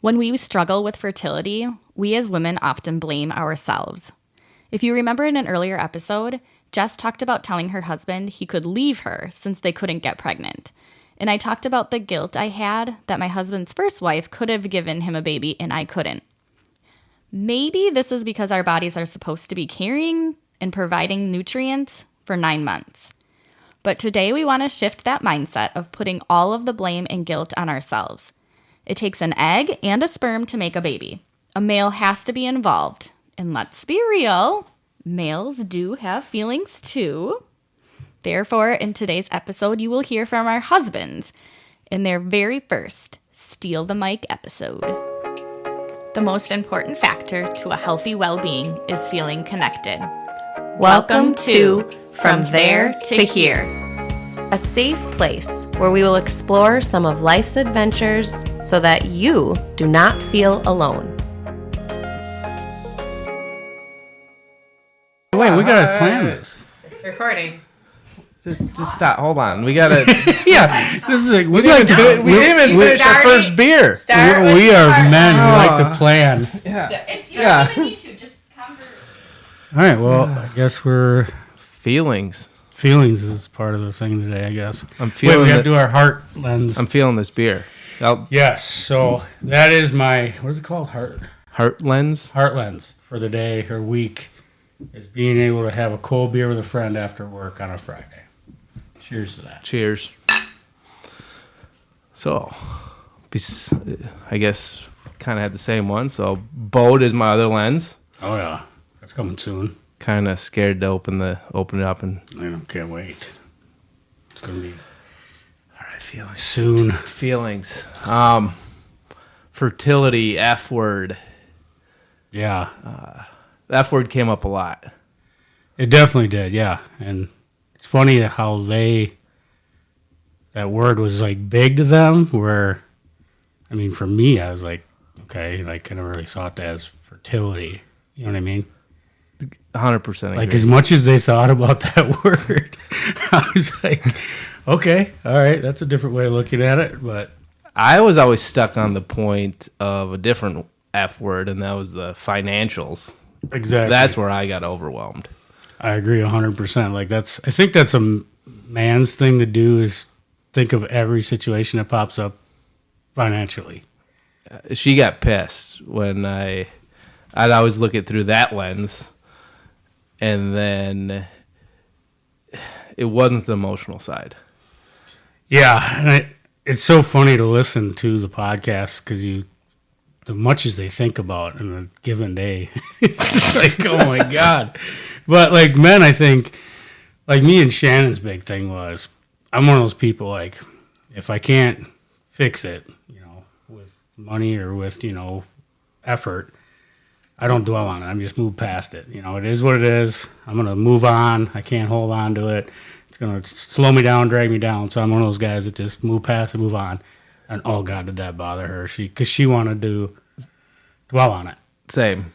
When we struggle with fertility, we as women often blame ourselves. If you remember in an earlier episode, Jess talked about telling her husband he could leave her since they couldn't get pregnant. And I talked about the guilt I had that my husband's first wife could have given him a baby and I couldn't. Maybe this is because our bodies are supposed to be carrying and providing nutrients for 9 months. But today we want to shift that mindset of putting all of the blame and guilt on ourselves. It takes an egg and a sperm to make a baby. A male has to be involved. And let's be real, males do have feelings too. Therefore, in today's episode, you will hear from our husbands in their very first Steal the Mic episode. The most important factor to a healthy well-being is feeling connected. Welcome to From There to Here, a safe place where we will explore some of life's adventures so that you do not feel alone. Wait, we gotta plan this. It's recording. Just stop. Hold on. We gotta. Yeah, this is like We didn't even finish our first beer. we are men. We like to plan. Yeah. You don't even need to, just converse. All right. Well, I guess we're Feelings. feelings is part of the thing today. I guess. I'm feeling. Wait, we gotta it. do our heart lens. I'm feeling this beer. Yes. So that is my what is it called? Heart lens. Heart lens for the day or week is being able to have a cold beer with a friend after work on a Friday. Cheers to that. Cheers. So, I guess kind of had the same one. So, boat is my other lens. Oh yeah, that's coming soon. Kind of scared to open it up and. Can't wait. It's gonna be All right, feelings. soon. Feelings. Fertility. F word. Yeah, The F word came up a lot. it definitely did. Yeah, and it's funny how that word was like big to them. Where, I mean, for me, I was like, okay, like I never really thought that as fertility. You know what I mean? 100%. Like as much as they thought about that word, I was like, okay, all right, that's a different way of looking at it. But I was always stuck on the point of a different F word, and that was the financials. exactly, That's where I got overwhelmed. I agree 100%. Like I think that's a man's thing to do is think of every situation that pops up financially. She got pissed when I'd always look it through that lens, and then it wasn't the emotional side. Yeah, and it's so funny to listen to the podcast because the much as they think about in a given day, it's just like, oh my God. But like men, I think, like me and Shannon's big thing was, I'm one of those people like, if I can't fix it, with money or with, effort, I don't dwell on it. I'm just move past it. It is what it is. I'm going to move on. I can't hold on to it. It's going to slow me down, drag me down. So I'm one of those guys that just move past and move on. And oh God, did that bother her? Because she wanted to dwell on it. Same.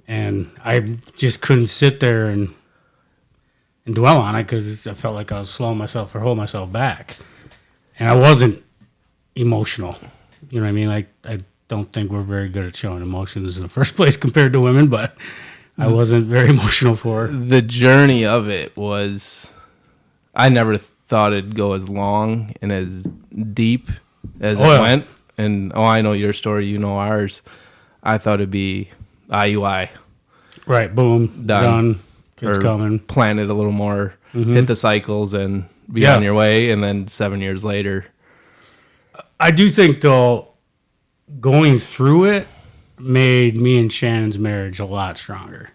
And I just couldn't sit there and dwell on it because I felt like I was slowing myself or holding myself back. And I wasn't emotional. You know what I mean? Like, I don't think we're very good at showing emotions in the first place compared to women, but I wasn't very emotional for her. The journey of it was, I never thought it'd go as long and as deep as it went. And, I know your story, you know ours. I thought it'd be IUI. Right, boom, done. Kids coming. Plan it a little more, hit the cycles, and be on your way. And then 7 years later. I do think, though, going through it made me and Shannon's marriage a lot stronger.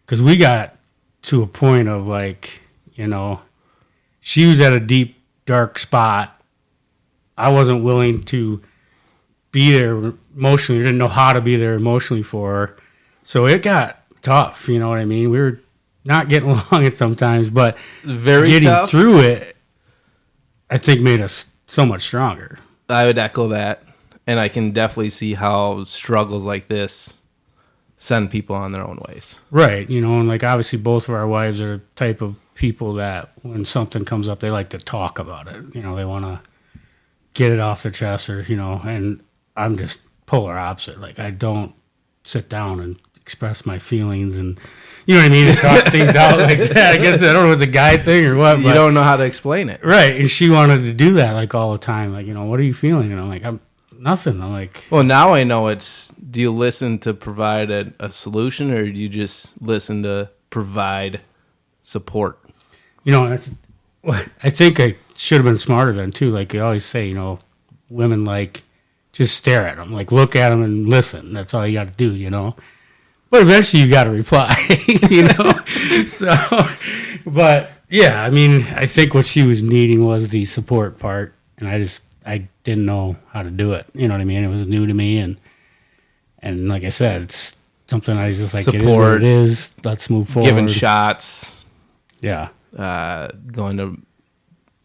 Because we got to a point of, like, she was at a deep, dark spot. I wasn't willing to be there emotionally. Didn't know how to be there emotionally for her. So it got tough, you know what I mean? We were not getting along at sometimes, but getting through it, I think made us so much stronger. I would echo that. And I can definitely see how struggles like this send people on their own ways. Right. And like obviously both of our wives are the type of people that when something comes up, they like to talk about it. They want to get it off their chest or, and I'm just polar opposite. Like, I don't sit down and express my feelings and, you know what I mean, and talk things out like that. I guess I don't know if it's a guy thing or what. You don't know how to explain it. Right. And she wanted to do that like all the time. Like, what are you feeling? And I'm like, I'm nothing. I'm like, well, now I know do you listen to provide a solution, or do you just listen to provide support? I think I should have been smarter then too. Like you always say, women like just stare at them, like look at them and listen. That's all you got to do, But eventually you got to reply, So, but yeah, I mean, I think what she was needing was the support part, and I didn't know how to do it. You know what I mean? It was new to me, and like I said, it's something I was just like, support, it is what it is. Let's move forward. Giving shots. Yeah. Going to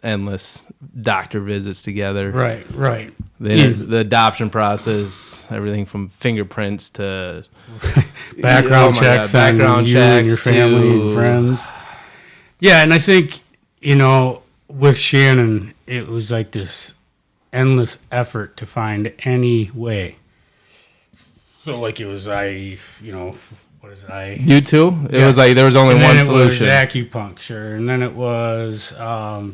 endless doctor visits together. Right. The adoption process, everything from fingerprints to background checks on you and your family and friends. Yeah, and I think, with Shannon, it was like this endless effort to find any way. So, like, it was what is it? You too? It was like there was only one solution. It was acupuncture, and then it was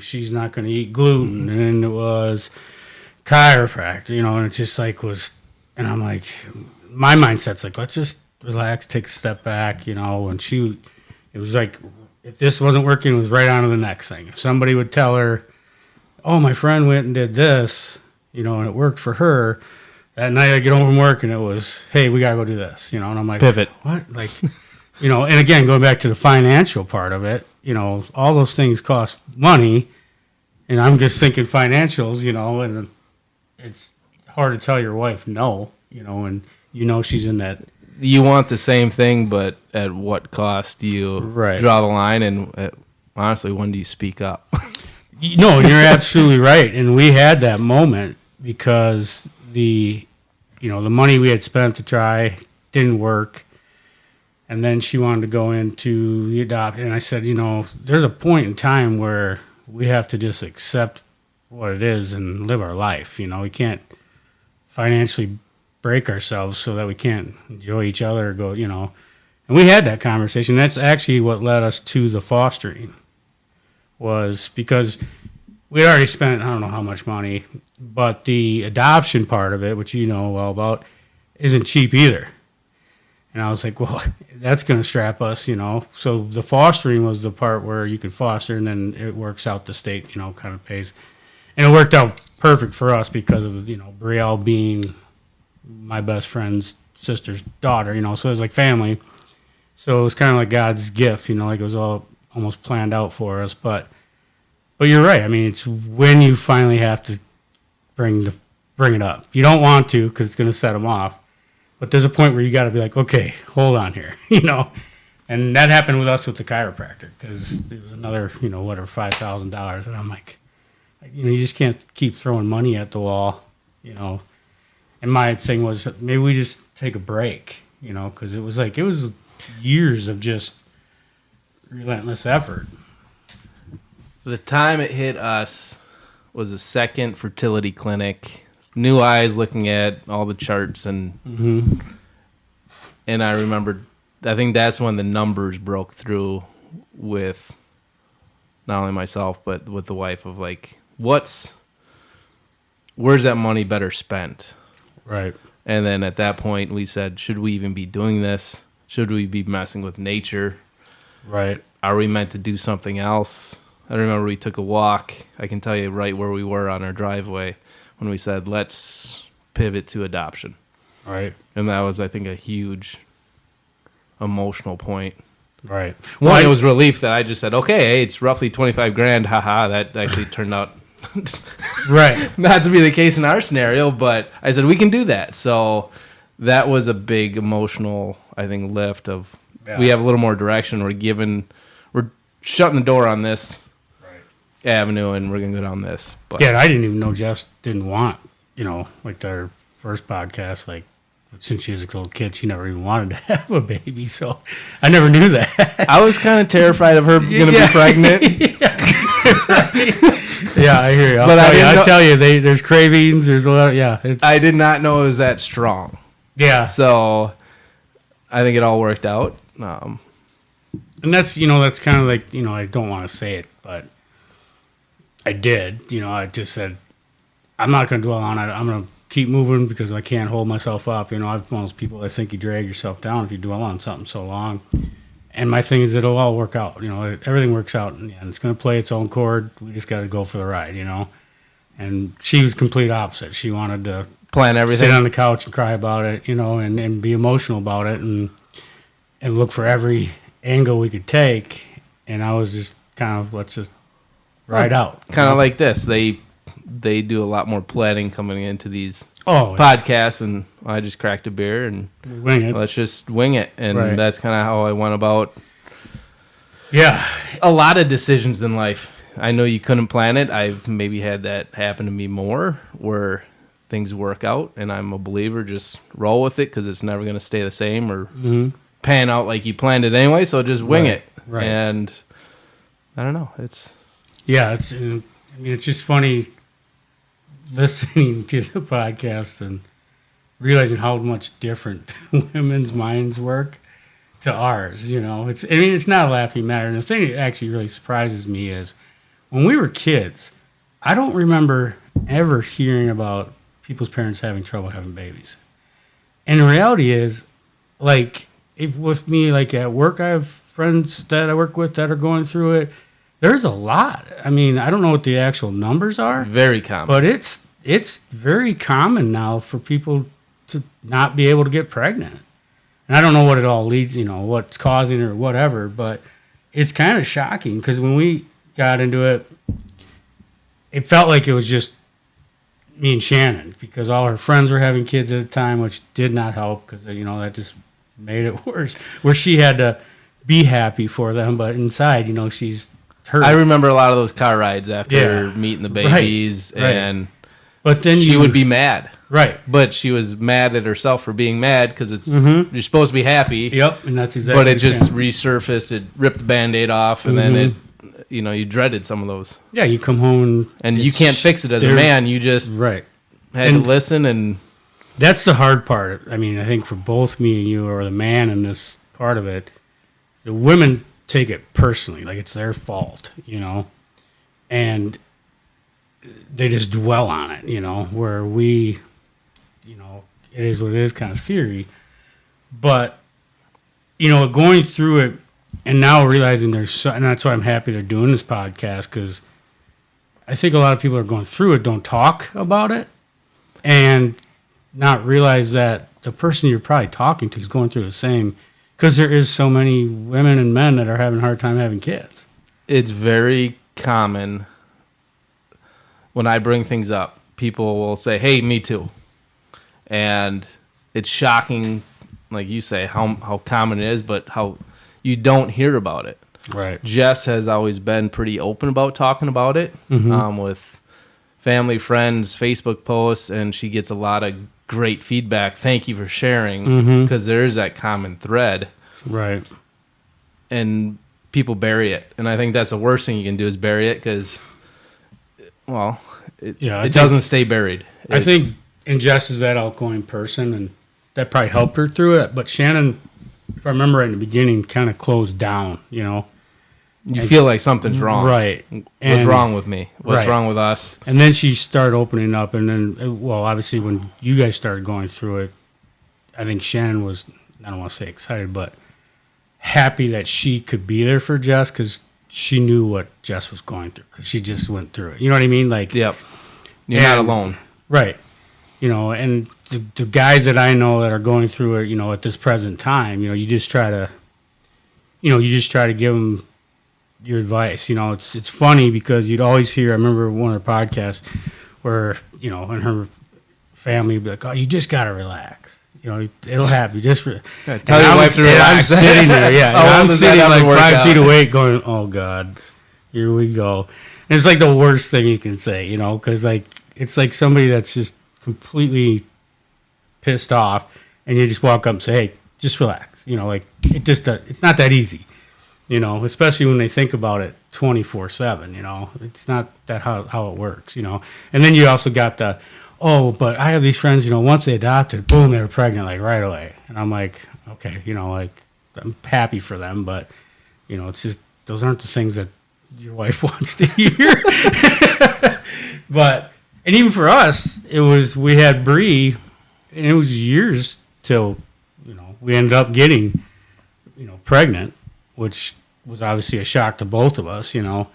she's not going to eat gluten, and then it was chiropractor, and it just like was, and I'm like, my mindset's like, let's just relax, take a step back, and it was like, if this wasn't working, it was right on to the next thing. If somebody would tell her, oh, my friend went and did this, and it worked for her. That night I get home from work and it was, hey, we got to go do this, and I'm like, pivot. What? Like, and again, going back to the financial part of it, all those things cost money, and I'm just thinking financials, and it's hard to tell your wife no, and she's in that. You want the same thing, but at what cost do you draw the line? And honestly, when do you speak up? No, you're absolutely right. And we had that moment because the money we had spent to try didn't work. And then she wanted to go into the adopt. And I said, there's a point in time where we have to just accept what it is and live our life. We can't financially break ourselves so that we can't enjoy each other or go, And we had that conversation. That's actually what led us to the fostering, was because we had already spent, I don't know how much money, but the adoption part of it, which you know well about, isn't cheap either. And I was like, well, that's going to strap us, So the fostering was the part where you could foster, and then it works out, the state, kind of pays. And it worked out perfect for us because of, Brielle being my best friend's sister's daughter, so it was like family. So it was kind of like God's gift, like it was all almost planned out for us. But you're right. I mean, it's when you finally have to bring it up. You don't want to because it's going to set them off. But there's a point where you got to be like, okay, hold on here, And that happened with us with the chiropractor because there was another, whatever, $5,000. And I'm like, you just can't keep throwing money at the wall, And my thing was, maybe we just take a break, because it was years of just relentless effort. The time it hit us was a second fertility clinic, new eyes looking at all the charts, and I remembered, I think that's when the numbers broke through with not only myself, but with the wife of like, where's that money better spent? Right. And then at that point we said, should we even be doing this? Should we be messing with nature? Right. Are we meant to do something else? I remember we took a walk. I can tell you right where we were on our driveway when we said, let's pivot to adoption. Right. And that was, I think, a huge emotional point. Right. One, it was relief that I just said, okay, hey, it's roughly $25,000. Haha, that actually turned out right. not to be the case in our scenario, but I said, we can do that. So that was a big emotional, I think, lift of, we have a little more direction. We're shutting the door on this avenue, and we're going to go down this. But yeah, I didn't even know Jess didn't want, like their first podcast, like, since she was a little kid, she never even wanted to have a baby, so I never knew that. I was kind of terrified of her going to be pregnant. Yeah, I hear you. But I'll tell you, there's cravings. There's a lot. I did not know it was that strong. Yeah. So I think it all worked out. And that's kind of like, I don't want to say it, but I did. I just said, I'm not going to dwell on it. I'm going to keep moving because I can't hold myself up. I'm one of those people that think you drag yourself down if you dwell on something so long. And my thing is it'll all work out. Everything works out in the end. It's going to play its own chord. We just got to go for the ride, And she was complete opposite. She wanted to plan everything, sit on the couch and cry about it, and be emotional about it and look for every angle we could take. And I was just kind of, let's just ride out. Kind of like this. They do a lot more planning coming into these podcasts, and I just cracked a beer and wing it. Let's just wing it. And that's kind of how I went about a lot of decisions in life. I know you couldn't plan it. I've maybe had that happen to me more where things work out, and I'm a believer, just roll with it because it's never going to stay the same or pan out like you planned it anyway, so just wing it. Right. And I don't know. It's just funny listening to the podcast and realizing how much different women's minds work to ours. It's not a laughing matter. And the thing that actually really surprises me is when we were kids, I don't remember ever hearing about people's parents having trouble having babies. And the reality is, like, with me, like at work, I have friends that I work with that are going through it. There's a lot. I mean, I don't know what the actual numbers are. Very common. But it's very common now for people to not be able to get pregnant. And I don't know what it all leads, what's causing it or whatever, but it's kind of shocking because when we got into it, it felt like it was just me and Shannon because all her friends were having kids at the time, which did not help because, that just made it worse, where she had to be happy for them, but inside, she's hurt. I remember a lot of those car rides after meeting the babies, and but then she would be mad. Right. But she was mad at herself for being mad because it's you're supposed to be happy. Yep, and that's exactly but it just resurfaced. It ripped the Band-Aid off, and then it, you dreaded some of those. Yeah, you come home and you can't fix it as a man. You just had to listen, and that's the hard part. I mean, I think for both me and you, or the man in this part of it, the women take it personally, like it's their fault, and they just dwell on it, where we, it is what it is kind of theory. But, going through it and now realizing and that's why I'm happy they're doing this podcast, because I think a lot of people are going through it, don't talk about it, and not realize that the person you're probably talking to is going through the same, because there is so many women and men that are having a hard time having kids. It's very common when I bring things up. People will say, hey, me too. And it's shocking, like you say, how common it is, but how you don't hear about it. Right. Jess has always been pretty open about talking about it with family, friends, Facebook posts, and she gets a lot of great feedback. Thank you for sharing, because there is that common thread. Right. And people bury it. And I think that's the worst thing you can do is bury it because, it doesn't stay buried. I think, and Jess is that outgoing person, and that probably helped her through it. But Shannon, if I remember right in the beginning, kind of closed down, You feel like something's wrong. Right. What's wrong with me? What's wrong with us? And then she started opening up, and then, obviously when you guys started going through it, I think Shannon was, I don't want to say excited, but happy that she could be there for Jess, because she knew what Jess was going through, because she just went through it. You know what I mean? Like, yep. You're not alone. Right. And the guys that I know that are going through it, at this present time, you just try to give them your advice. It's funny because you'd always hear, I remember one of the podcasts where, and her family would be like, oh, you just got to relax. It'll happen. You just tell your wife to relax. I'm sitting there, I'm sitting like 5 feet away going, oh, God, here we go. And it's like the worst thing you can say, because it's like somebody that's just completely pissed off, and you just walk up and say, hey, just relax. It's not that easy. You know, especially when they think about it 24/7. You know, it's not that how it works. You know, and then you also got the, oh, but I have these friends. You know, once they adopted, boom, they were pregnant like right away, and I'm like, okay, you know, like I'm happy for them, but you know, it's just those aren't the things that your wife wants to hear. But and even for us, we had Bree, and it was years till we ended up getting pregnant, which was obviously a shock to both of us, and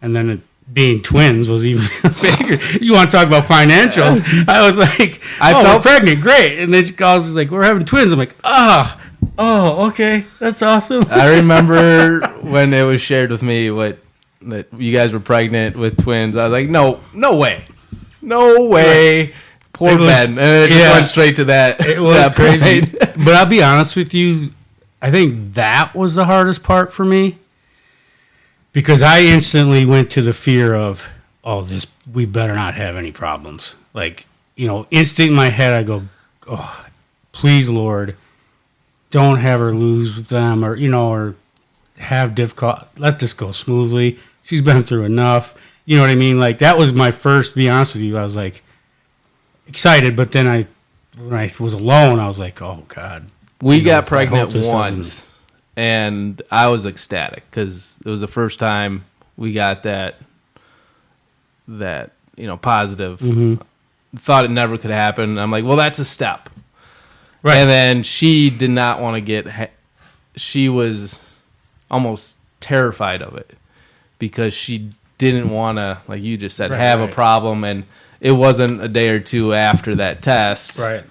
then it being twins was even bigger. You want to talk about financials? I was like, I felt pregnant, great, and then she calls, like, we're having twins. I'm like, oh, okay, that's awesome. I remember when it was shared with me that you guys were pregnant with twins. I was like, no way. Right. Poor Ben. And it just went straight to that. It was that crazy. But I'll be honest with you, I think that was the hardest part for me, because I instantly went to the fear of, we better not have any problems. Like, instant in my head, I go, oh, please, Lord, don't have her lose them or have difficult. Let this go smoothly. She's been through enough. You know what I mean? Like, that was my first, to be honest with you, I was like excited, but then when I was alone, I was like, oh, God. We got pregnant once, and I was ecstatic because it was the first time we got that positive. Mm-hmm. Thought it never could happen. I'm like, well, that's a step. Right. And then she did not want to she was almost terrified of it because she didn't want to, like you just said, have a problem. And it wasn't a day or two after that test. Right.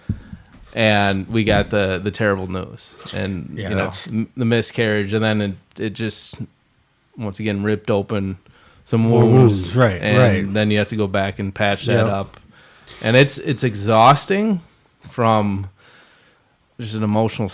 And we got the terrible news and, the miscarriage. And then it just, once again, ripped open some wounds. Right, and then you have to go back and patch that up. And it's exhausting from just an emotional.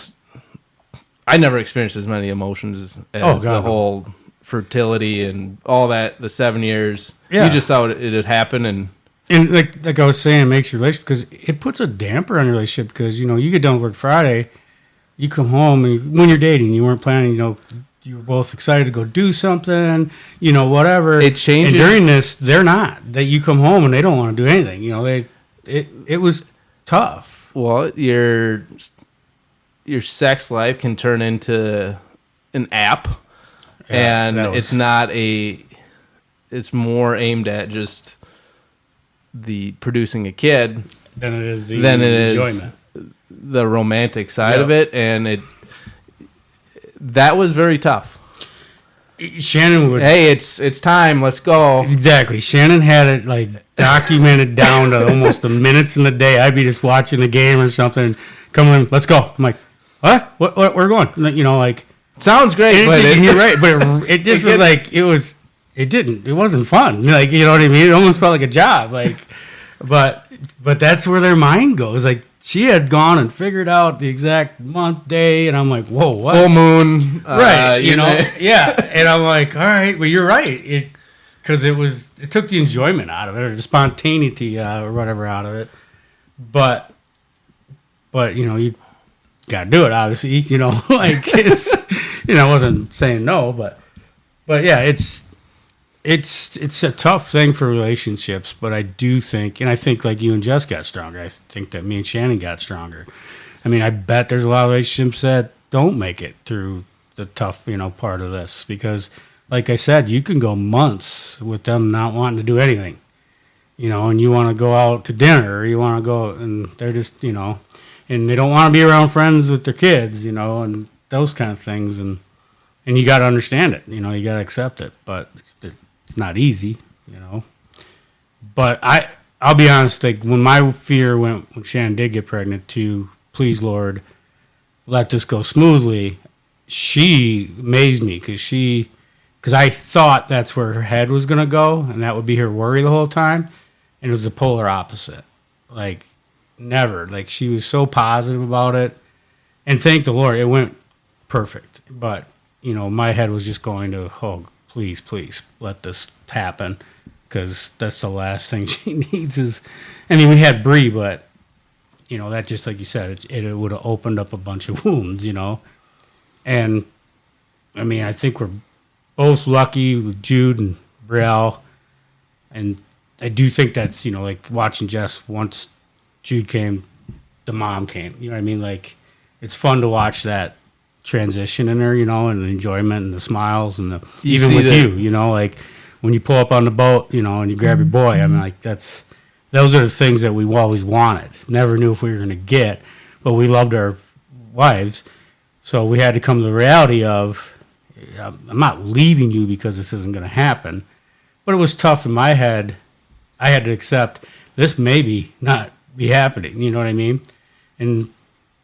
I never experienced as many emotions as the whole fertility and all that. The 7 years, you just thought it had happened, and like I was saying, it makes your relationship, because it puts a damper on your relationship. Because you get done with work Friday, you come home, and when you're dating, you weren't planning. You were both excited to go do something. Whatever. It changes. And during this, they're not. That you come home and they don't want to do anything. It was tough. Well, your sex life can turn into an app, and it's not it's more aimed at just the producing a kid than it is the enjoyment, the romantic side of it, and that was very tough. Shannon would, hey, it's time, let's go. Exactly. Shannon had it like documented down to almost the minutes in the day. I'd be just watching the game or something, come in, let's go. I'm like, what? We're going. Like, sounds great, but you're right. But it just was like it wasn't fun. Like, you know what I mean? It almost felt like a job. Like, but that's where their mind goes. Like, she had gone and figured out the exact month, day, and I'm like, whoa, what? Full moon, right? Yeah. And I'm like, all right, well, you're right. Because it took the enjoyment out of it, or the spontaneity or whatever out of it. But you got to do it, obviously. Like, it's I wasn't saying no, but yeah, it's a tough thing for relationships. But I do think, and I think like you and Jess got stronger. I think that me and Shannon got stronger. I mean, I bet there's a lot of relationships that don't make it through the tough part of this, because like I said, you can go months with them not wanting to do anything, and you want to go out to dinner, or you want to go, and they're just, and they don't want to be around friends with their kids, and those kind of things. And you got to understand it, you got to accept it, but it's not easy, But I'll be honest, like when my fear when Shannon did get pregnant, to please, Lord, let this go smoothly, she amazed me, because I thought that's where her head was going to go, and that would be her worry the whole time. And it was the polar opposite. Like, never. Like, she was so positive about it. And thank the Lord, it went perfect. But, my head was just going to, oh, please, let this happen. Because that's the last thing she needs is, we had Bree, but, that just like you said, it would have opened up a bunch of wounds, And I mean, I think we're both lucky with Jude and Brielle. And I do think that's, like watching Jess, once Jude came, the mom came. You know what I mean? Like, it's fun to watch that transition in her, and the enjoyment and the smiles and even with you, like when you pull up on the boat, and you grab your boy. I mean, like, those are the things that we always wanted. Never knew if we were going to get, but we loved our wives. So we had to come to the reality of, I'm not leaving you because this isn't going to happen. But it was tough in my head. I had to accept this maybe not be happening. You know what I mean? And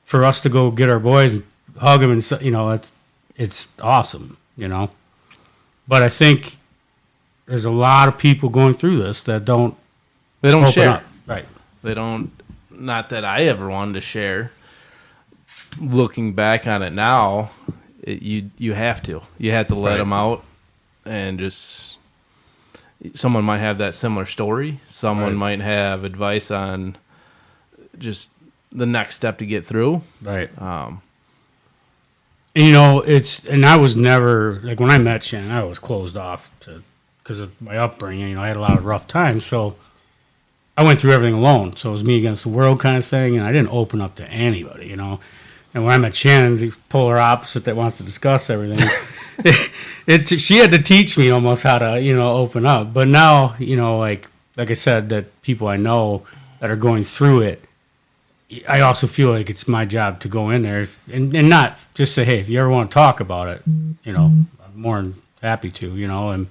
for us to go get our boys and hug them, and it's awesome. But I think there's a lot of people going through this that don't. They don't share. Up. Right. They don't. Not that I ever wanted to share. Looking back on it now, you have to. You have to let them out, and just. Someone might have that similar story. Someone might have advice on just the next step to get through. Right. And I was never, like, when I met Shannon, I was closed off because of my upbringing. I had a lot of rough times, so I went through everything alone. So it was me against the world kind of thing, and I didn't open up to anybody, And when I met Shannon, the polar opposite that wants to discuss everything, she had to teach me almost how to, open up. But now, like I said, that people I know that are going through it, I also feel like it's my job to go in there and not just say, hey, if you ever want to talk about it, I'm more than happy to,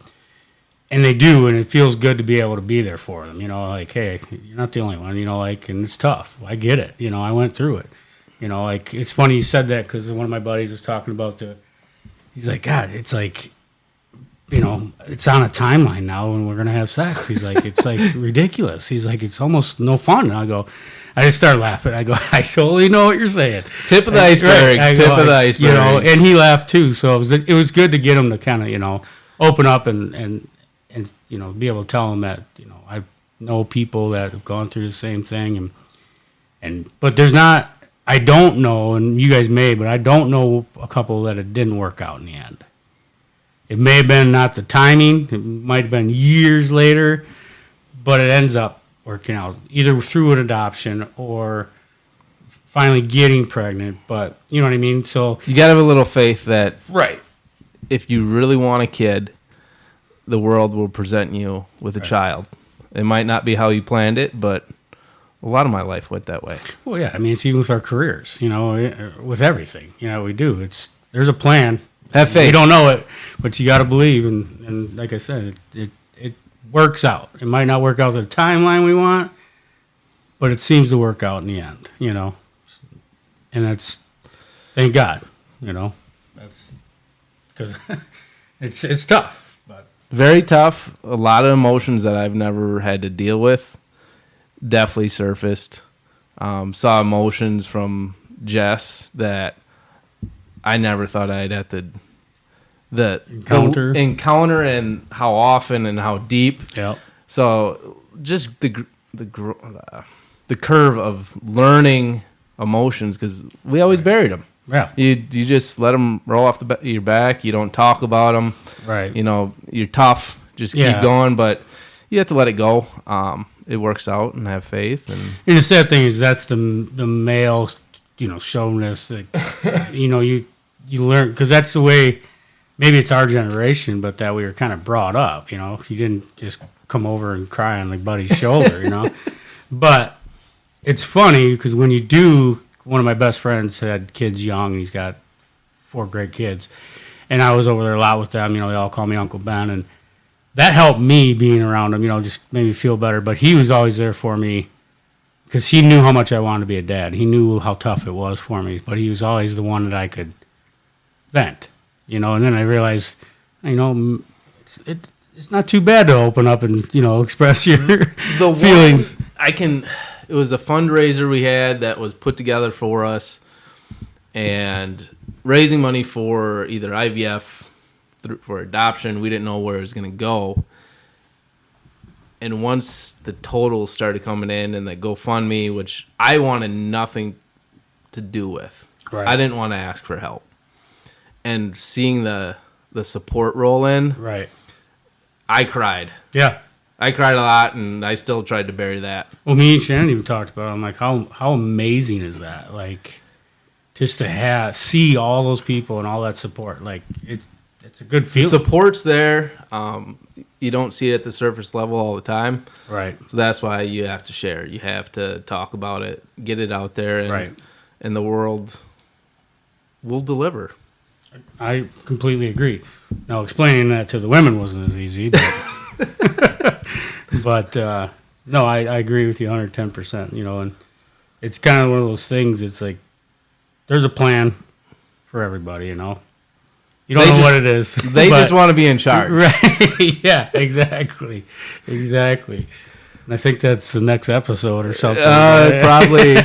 and they do, and it feels good to be able to be there for them, like, hey, you're not the only one, and it's tough. I get it. I went through it. Like, it's funny you said that because one of my buddies was talking about he's like, God, it's like, it's on a timeline now and we're going to have sex. He's like, it's like ridiculous. He's like, it's almost no fun. And I just start laughing. I go, I totally know what you're saying. Tip of the iceberg. Tip of the iceberg. And he laughed too. So it was good to get him to kind of, open up and be able to tell him that, I know people that have gone through the same thing. But there's not, I don't know, and you guys may, but I don't know a couple that it didn't work out in the end. It may have been not the timing. It might have been years later, but it ends up working out either through an adoption or finally getting pregnant. But you know what I mean? So you got to have a little faith that right, if you really want a kid, the world will present you with a child. It might not be how you planned it, but a lot of my life went that way. Well, yeah. I mean, it's even with our careers, with everything, we do. There's a plan. Have faith. You don't know it, but you got to believe. And like I said, it works out. It might not work out the timeline we want, but it seems to work out in the end, And that's, thank God, That's because it's tough. But very tough. A lot of emotions that I've never had to deal with. Definitely surfaced. Saw emotions from Jess that I never thought I'd have to encounter and how often and how deep. Yeah. So just the curve of learning emotions, because we always buried them. Yeah. You just let them roll off your back. You don't talk about them. Right. You're tough. Just keep going, but you have to let it go. It works out, and have faith. And the sad thing is that's the male, chauvinist that, you learn, because that's the way, maybe it's our generation, but that we were kind of brought up, You didn't just come over and cry on like buddy's shoulder, But it's funny because when you do, one of my best friends had kids young, and he's got 4 great kids, and I was over there a lot with them. They all call me Uncle Ben, and that helped me being around him, just made me feel better. But he was always there for me because he knew how much I wanted to be a dad. He knew how tough it was for me, but he was always the one that I could vent, And then I realized, it's not too bad to open up and, express your feelings. It was a fundraiser we had that was put together for us and raising money for either IVF, for adoption. We didn't know where it was going to go. And once the totals started coming in and the GoFundMe, which I wanted nothing to do with. Right. I didn't want to ask for help. and seeing the support roll in, Right. I cried. Yeah. I cried a lot, and I still tried to bury that. Well, me and Shannon even talked about it. I'm like, how amazing is that? Like, just to see all those people and all that support. Like, it's a good feeling. Support's there. You don't see it at the surface level all the time. Right. So that's why you have to share. You have to talk about it, get it out there, and the world will deliver. I completely agree. Now, explaining that to the women wasn't as easy, but, but no, I agree with you 110%, and it's kind of one of those things. It's like, there's a plan for everybody, You don't know what it is. They just want to be in charge. Right. Yeah, exactly. And I think that's the next episode or something. Probably.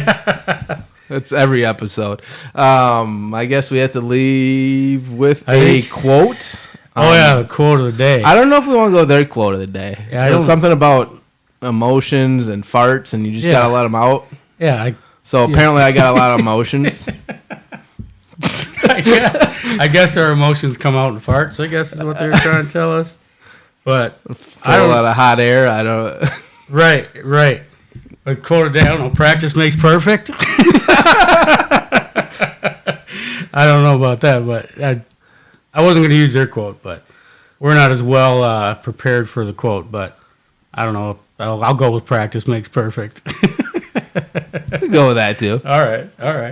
That's every episode. I guess we have to leave with a quote. The quote of the day. I don't know if we want to go their quote of the day. Yeah, There's something about emotions and farts, and you just got to let them out. Yeah. Apparently I got a lot of emotions. I guess our emotions come out in farts, I guess is what they were trying to tell us. But I don't a lot of hot air. I don't. Right. But quote of the day, I don't know, practice makes perfect. I don't know about that, but I wasn't going to use their quote, but we're not as well prepared for the quote, but I don't know. I'll go with practice makes perfect. Go with that too. All right.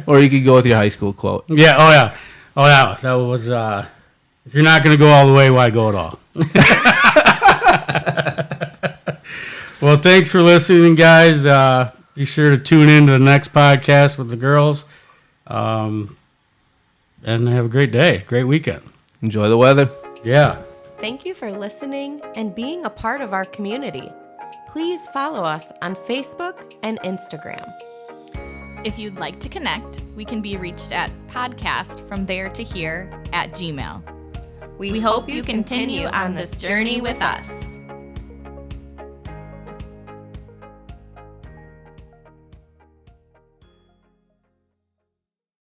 Or you could go with your high school quote. Yeah. Oh yeah. That was. If you're not going to go all the way, why go at all? Well, thanks for listening, guys. Be sure to tune in to the next podcast with the girls. And have a great day, great weekend. Enjoy the weather. Yeah. Thank you for listening and being a part of our community. Please follow us on Facebook and Instagram. If you'd like to connect, we can be reached at podcastfromtheretohere@gmail.com. We hope you continue on this journey with us.